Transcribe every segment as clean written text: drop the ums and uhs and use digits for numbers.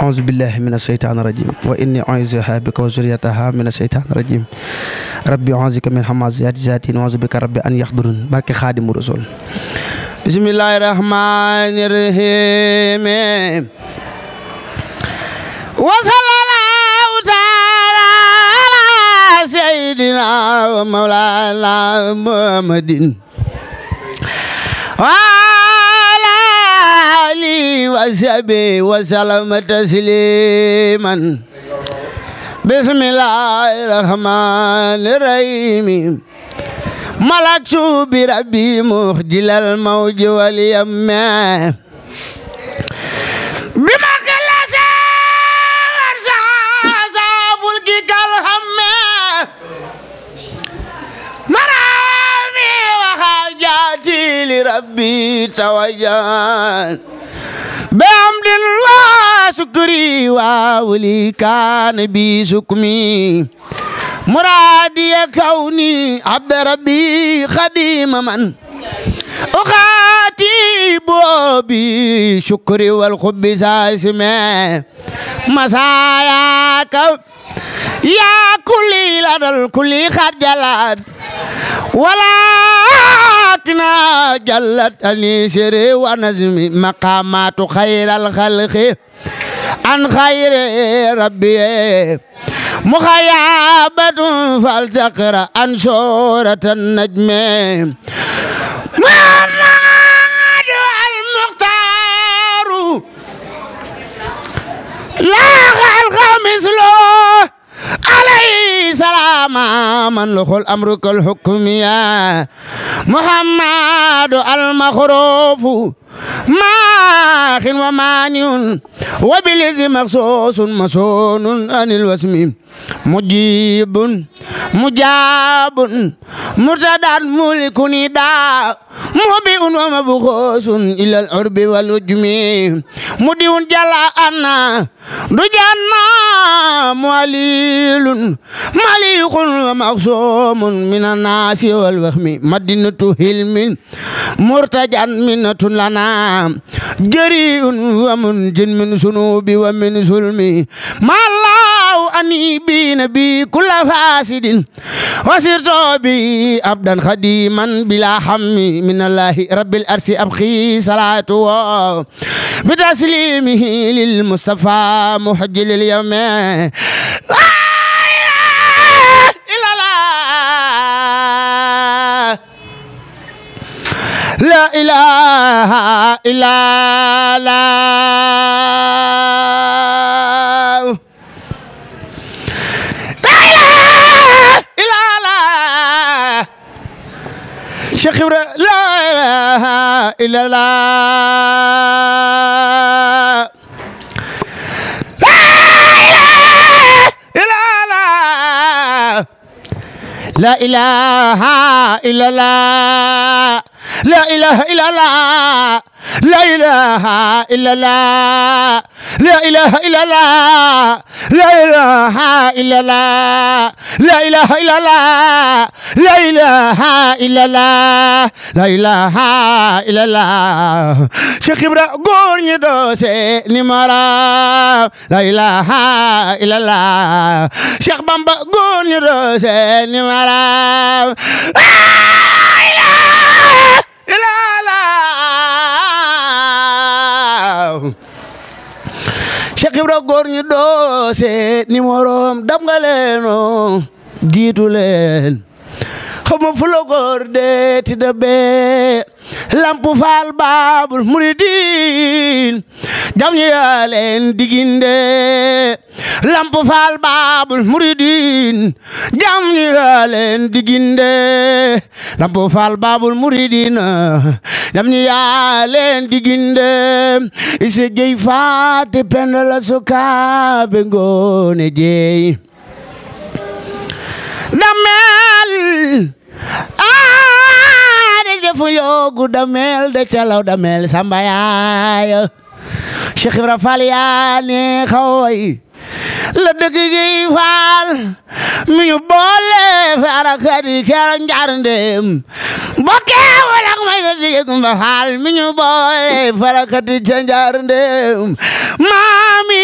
أعوذ بالله من الشيطان الرجيم وإني أعيذها بك وذريتها من الشيطان الرجيم ربي أعوذ بك من همزات الشياطين وأعوذ بك ربي أن يحضرون بارك خادم الرسول بسم الله الرحمن الرحيم وصلى الله تعالى على سيدنا ومولانا محمد وصحبه وسلم تسليما بسم الله الرحمن الرحيم ملكت بربي مخجل الموج واليم بما خلص ورزاز فلكك الهم مرامي وحاجاتي لربي توجه بحمد وشكري وولي كان بي سكمي مرادي كوني عبد ربي خديم من أخاتب بشكري والحب ساسمه مساياك يا كل لدى الكل خجلات ولكن جلت أنيسري ونزمي مقامات خير الخلق عن خير ربي مخيابة فلتقرأ عن سورة النجم محمد المختار لا خلق مثله عليه سلام من له الأمر كالحكم يا محمد المخروف ماخ ومانع وبالذي مخصوص مسون عن الوسم مجيب مجاب مرتدى ملك نداء مبيء ومبخوس إلى العرب والوجم مدي جل أنا رجعنا معليل مليق ومخصوم من الناس والوهم مدينة حلم مرتجى منة لنا جريء ومنجن من ذنوب ومن ظلم ما الله أني بنبي كل فاسد وسرت بي عبدا خديما بلا هم من الله رب الأرش أبخي صلاته بتسليمه للمصطفى محجل اليوم لا إله إلا الله لا إله إلا الله لا إله إلا الله شيخ لا إله إلا الله لا إله إلا الله لا إله إلا الله لا إله إلا الله لا إله إلا الله لا إله إلا الله لا إله إلا الله لا إله إلا الله لا إله إلا الله شيخ إبراهيم غورني دوسي نمارا لا إله إلا الله شيخ بامبا غورني دوسي نمارا لا إله إلا الله Cheikh Ibra góor ñu doose numéro dam nga leeno jiitu leen xawma fu la góor de ti da bee lampu faal baabul muridin jam ñu yaa leen diginde lampu faal baabul muridin jam ñu yaa leen diginde lampu faal baabul muridin jam ñu yaa leen diginde ise jey faate pendala sukaabe ngoone jey damel fu yoogu damel de calaw damel samba yaay Cheikh Ibra Fall yaa ne xawoy la dëgg gi faal mi ñu boole fara kadi kera njarndem bokke wala may ga dige kumba faal mi ñu boole fara kadi ca njarndem mami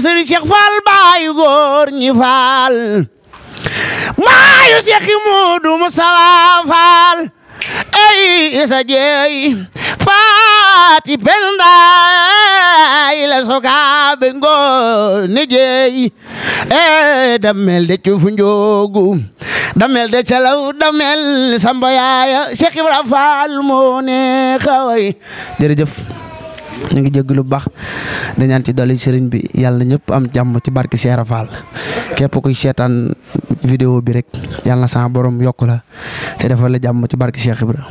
Serigne Cheikh Fall baayu góor ñi Fall baayu Cheikh Modou Moustapha Fall ey isa jeey faati pendaay la soka be ngoone jeey damel de cuufu njoogu damel de calaw damel samba yaaya Cheikh Ibra Fall moo ne xaway jërëjëf ñu ngi jégg lu baax di ñaan ci dolli sëriñ bi yàlla na ñëpp am jàmm ci barki Cheikh Fall képp kuy seetaan vidéo bi rek yàlla na sa borom yokku la te defal la jàmm ci barki Cheikh Ibra